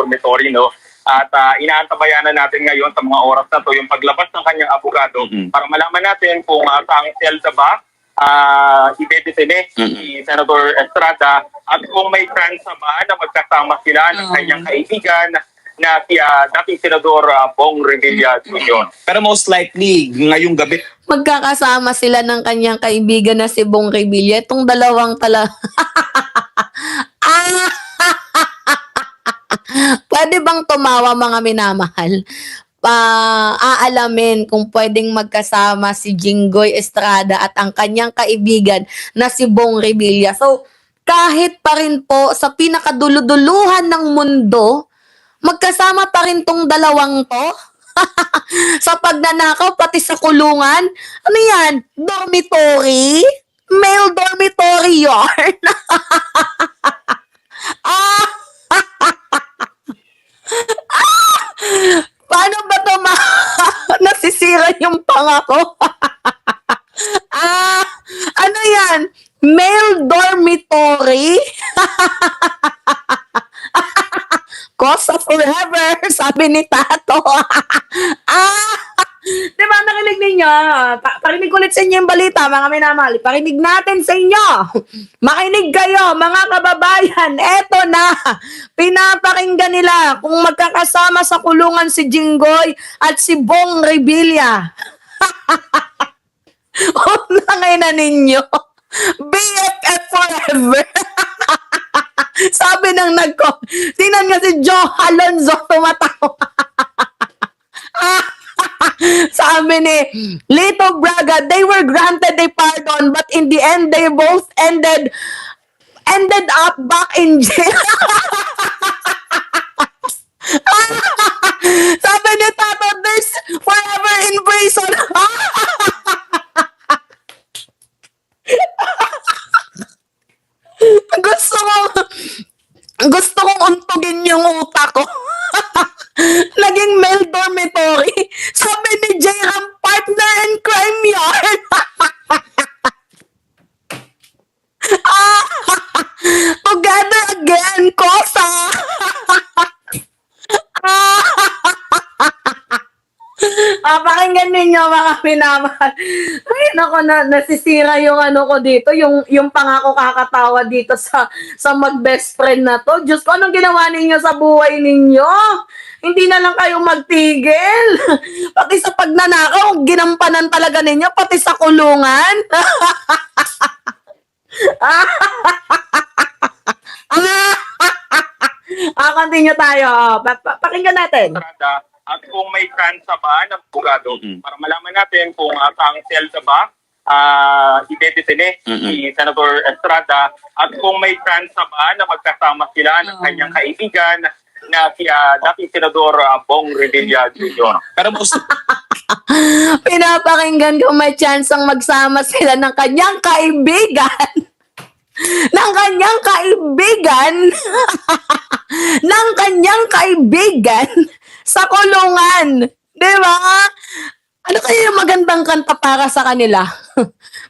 dormitory, no? At inaantabayan na natin ngayon sa mga oras na to yung paglabas ng kanyang abogado para malaman natin kung saang selda ba idedetine si Senator Estrada at kung may chance ba na magkasama sila ng kanyang kaibigan na si dating Senador Bong Revilla Jr. Pero most likely, ngayong gabi, Magkakasama sila ng kanyang kaibigan na si Bong Revilla. Itong dalawang Pwede bang tumawa mga minamahal? Aalamin kung pwedeng magkasama si Jinggoy Estrada at ang kanyang kaibigan na si Bong Revilla. So, kahit pa rin po sa pinakaduluduluhan ng mundo, magkasama pa rin tong dalawang to. Sa pagnanakaw, pati sa kulungan. Ano yan? Dormitory? Male dormitory yarn? Paano ba ito nasisira yung pangako? Ano yan? Male dormitory? Cosa forever, sabi ni Tato. Diba, nakinig ninyo? Parinig ulit sa inyo yung balita, mga minamahal. Parinig natin sa inyo. Makinig kayo, mga kababayan. Eto na, pinapakinggan nila kung magkakasama sa kulungan si Jinggoy at si Bong Revilla. Unangay na ninyo. BFF forever. Sabi ng tingnan nga si Joe Alonzo tumatawa. Sabi ni Lito Braga, they were granted a pardon but in the end they both ended up back in jail. Sabi ni Tato, there's forever in prison. Gusto kong untugin yung utak ko. Naging male dormitory. Sabi ni J-Ram, partner in crime yarn. Together again, Cosa. Pakinggan ninyo mga minamahal. Ay, naku, nasisira yung ano ko dito, yung pangako kakatawa dito sa mag-best friend na to. Diyos ko, anong ginawa ninyo sa buhay ninyo? Hindi na lang kayo magtigil. Pati sa pagnanakaw, ginampanan talaga ninyo, pati sa kulungan. Continue tayo. Pakinggan natin. At kung may chance ba ng abogado para malaman natin kung saang selda ba idedetine si Senator Estrada at kung may chance ba na magkasama sila ng kanyang kaibigan na si dating Senador Bong Revilla Jr. pero most Pinapakinggan kung may chance ang magsama sila ng kanyang kaibigan. Ng kanyang kaibigan. Ng kanyang kaibigan sa kulungan. Di ba? Ano kaya yung magandang kanta para sa kanila?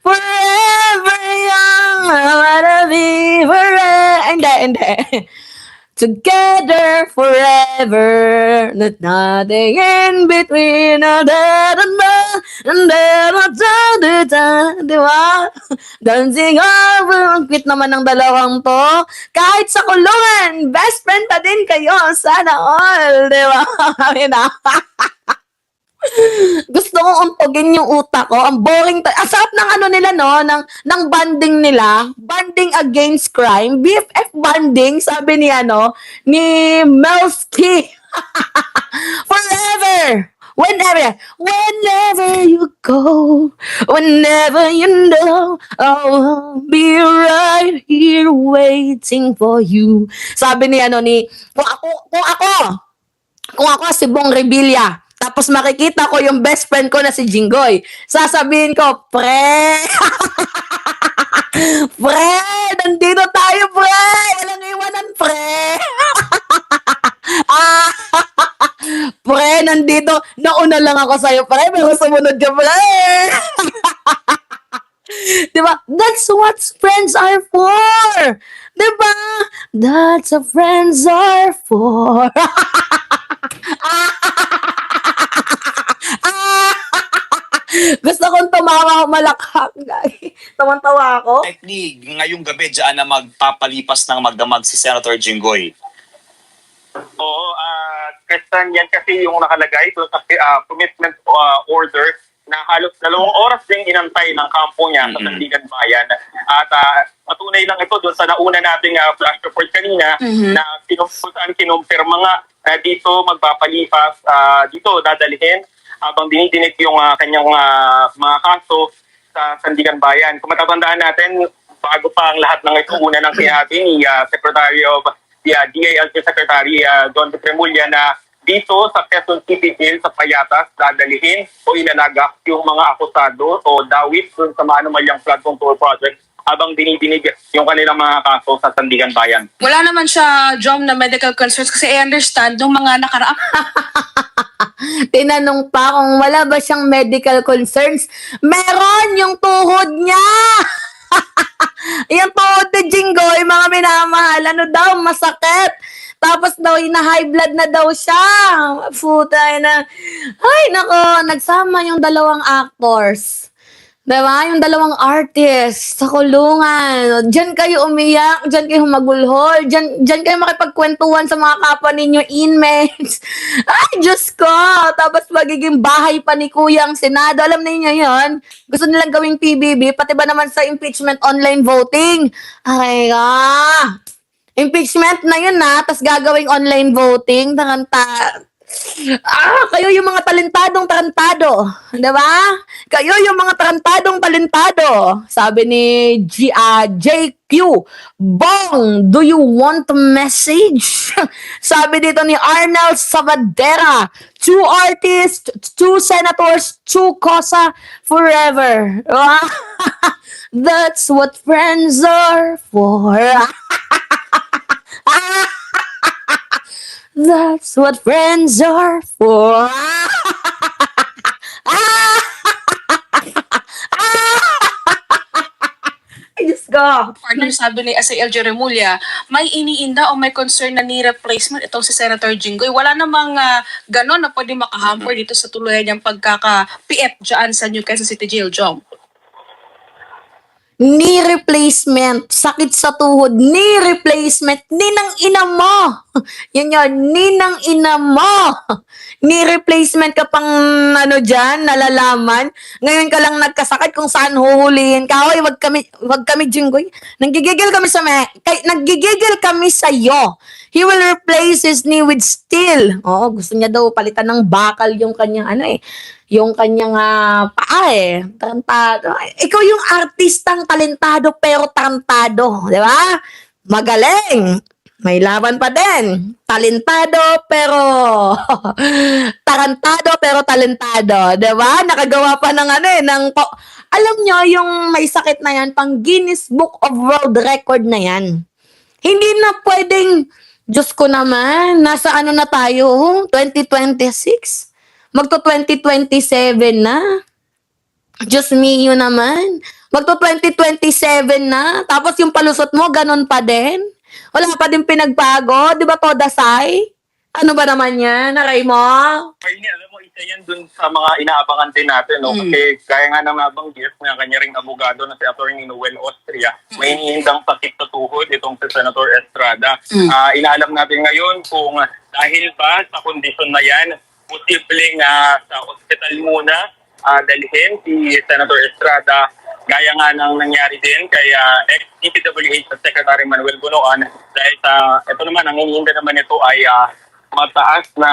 Forever young, I wanna be forever. Hindi. Together forever, there's nothing in between. Di ba? Dancing over, ang cute naman ng dalawang to. Kahit sa kulungan, best friend pa din kayo. Sana all. Di ba? Gusto kong untugin yung utak ko. Ang boring. Asap ng ano nila, no? Ng banding nila. Banding against crime. BFF banding, sabi ni ni Melski. Forever. Whenever you go, whenever you know, I'll be right here waiting for you. Sabi ni kung ako si Bong Revilla, tapos makikita ko yung best friend ko na si Jinggoy, sasabihin ko, pre, nandito tayo, pre, walang iwanan, pre. Pre, nandito, nauna lang ako sa'yo, pre, pero sumunod ka, pre. Diba? That's what friends are for. Diba? That's what friends are for. Gusto kong tumawa, malakhak. Tawan-tawa ako. Likely, ngayong gabi, dyan na magpapalipas ng magdamag si Senator Jinggoy. Oo, Christian, yan kasi yung nakalagay doon sa commitment order na halos 2 oras din inantay ng kampo niya sa Sandigan Bayan. At patunay lang ito doon sa nauna nating flash report kanina na saan kinumpirma nga na dito magpapalipas, dito dadalhin habang dinidinig yung kanyang mga kaso sa Sandigan Bayan. Kung matatandaan natin, bago pa ang lahat ng ito, una ng sinabi ni Secretary of DILG Secretary Don Tremulya na dito sa Quezon City Jail sa Payatas dadalhin o ilalagak yung mga akusado o dawit dun sa maanumalyang flood control project habang dinidinig yung kanilang mga kaso sa Sandigan Bayan. Wala naman siya, Jom, na medical concerns kasi I understand nung mga nakaraang Tinanong pa kung wala ba siyang medical concerns. Meron yung tuhod niya! Yung tuhod ni Jinggoy, mga minamahal, ano daw, masakit. Tapos daw, high blood na daw siya. Puta na. Ay, nako, nagsama yung 2 actors. Diba? Yung 2 artist sa kulungan. Diyan kayo umiyak, diyan kayo humagulhol, diyan kayo makipagkwentuhan sa mga kapwa ninyo inmates. Ay, Diyos ko! Tapos magiging bahay pa ni Kuya ang Senado. Alam niyo yun? Gusto nilang gawing PBB, pati ba naman sa impeachment online voting? Ay, impeachment na yun tapos gagawing online voting. Kayo yung mga talentadong tarantado. Diba? Kayo yung mga tarantadong talentado. Sabi ni JQ, Bong, do you want a message? Sabi dito ni Arnel Savadera, 2 artists, 2 senators, 2 cosa forever. That's what friends are for. That's what friends are for. Ay, Diyos ko. partner sabi ni SALG Remulla, may iniinda o may concern na ni replacement itong si Senator Jinggoy. Wala namang ganon na pwede makahamper dito sa tuluyan niyang pagkaka-PF dyan sa New Quezon City Jail, Jom. Knee replacement, sakit sa tuhod, knee replacement, ninang ina mo. Yan yun, ninang ina mo. Knee replacement ka pang dyan, nalalaman. Ngayon ka lang nagkasakit kung saan huhulihin ka. Hoy, wag kami Jinggoy. Naggigigil kami sa'yo. He will replace his knee with steel. Oo, gusto niya daw palitan ng bakal yung kanyang yung kanyang paa tarantado. Ikaw yung artistang talentado pero tarantado, di ba? Magaling. May laban pa din. Talentado pero tarantado pero talentado, di ba? Nakagawa pa ng alam nyo yung may sakit na yan, pang Guinness Book of World Record na yan. Hindi na pwedeng, Diyos ko naman, nasa na tayo, 2026? Magto 2027 na. Diyos mio naman. Magto 2027 na. Tapos yung palusot mo, ganun pa din. Wala pa din pinagbago. Di ba, Todasay? Ano ba naman yan? Naray mo? Kaya alam mo, isa yan dun sa mga inaabangan din natin. No? Kasi kaya nga nang nabanggit na kanya ring abogado na si Atty. Noel Austria, may hinihindang sakit sa tuhod itong si Senator Estrada. Inaalam natin ngayon kung dahil ba sa kondisyon na yan, posibleng sa hospital muna dalhin si Senator Estrada gaya nga ng nangyari din kay ex-DPWH at Secretary Manuel Bunoan dahil sa ito naman, ang hinihinda naman ito ay mataas na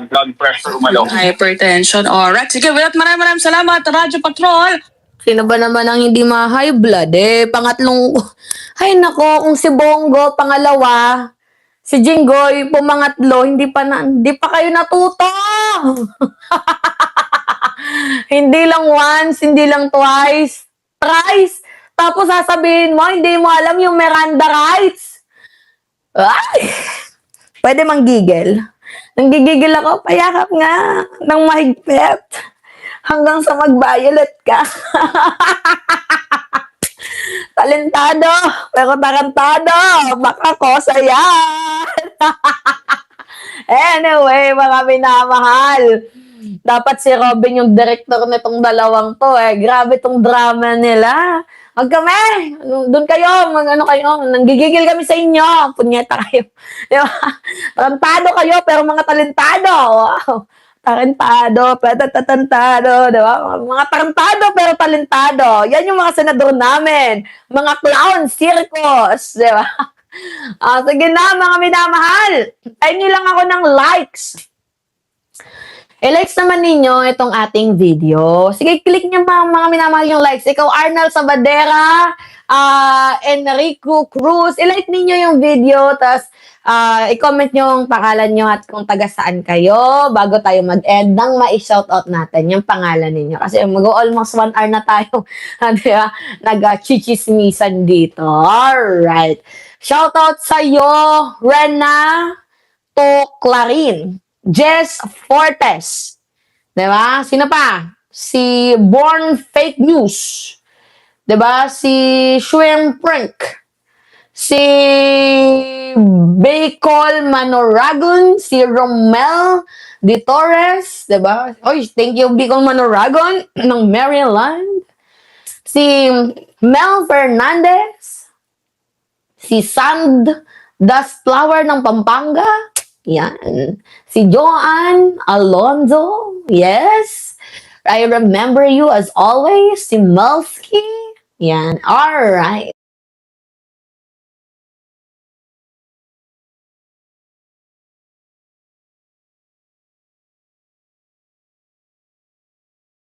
blood pressure umalo. Hypertension. Alright. Sige, maraming salamat, Radyo Patrol. Sino ba naman ang hindi ma-high blood? Pangatlong, ay nako, kung si Bongo, pangalawa, si Jinggoy, pumangatlo, hindi pa kayo natuto. Hindi lang once, hindi lang twice, thrice. Tapos sasabihin mo, hindi mo alam yung Miranda rights. Ay! Pwede manggigil. Nanggigigil ako, payakap nga ng mahigpit. Hanggang sa mag-violet ka. Talentado, pero tarantado. Baka kosa yan. Anyway, mga minamahal. Dapat si Robin yung director nitong dalawang to eh. Grabe tong drama nila. Wag kami. Doon kayo. Ano kayo. Nanggigigil kami sa inyo. Punyeta kayo. Di ba? Tarantado kayo pero mga talentado. Wow. Tarantado, pero tatantado, di ba? Mga tarantado pero talentado. Yan yung mga senador namin. Mga clown circus, di ba? Sige na, mga minamahal. Tayo nyo lang ako ng likes. I-likes naman ninyo itong ating video. Sige, click nyo mga minamahal yung likes. Ikaw, Arnal Sabadera, Enrico Cruz, i-like ninyo yung video, tapos i-comment nyo yung pangalan nyo at kung taga saan kayo bago tayo mag-end nang ma-shoutout natin yung pangalan ninyo. Kasi mag-almost 1 hour na tayo nag-chichismisan dito. Alright. Shoutout sa'yo, Rena Toclarin, Jess Fortes. Diba? Sino pa? Si Born Fake News. Diba? Si Shwem Prank. Si Bacol Manoragon. Si Romel Di Torres. Diba? Oy, thank you, Bacol Manoragon ng Maryland. Si Mel Fernandez. Si Sand Dust Flower ng Pampanga. Yan. Si Joanne Alonzo. Yes. I remember you as always. Si Melski. Yan. Alright.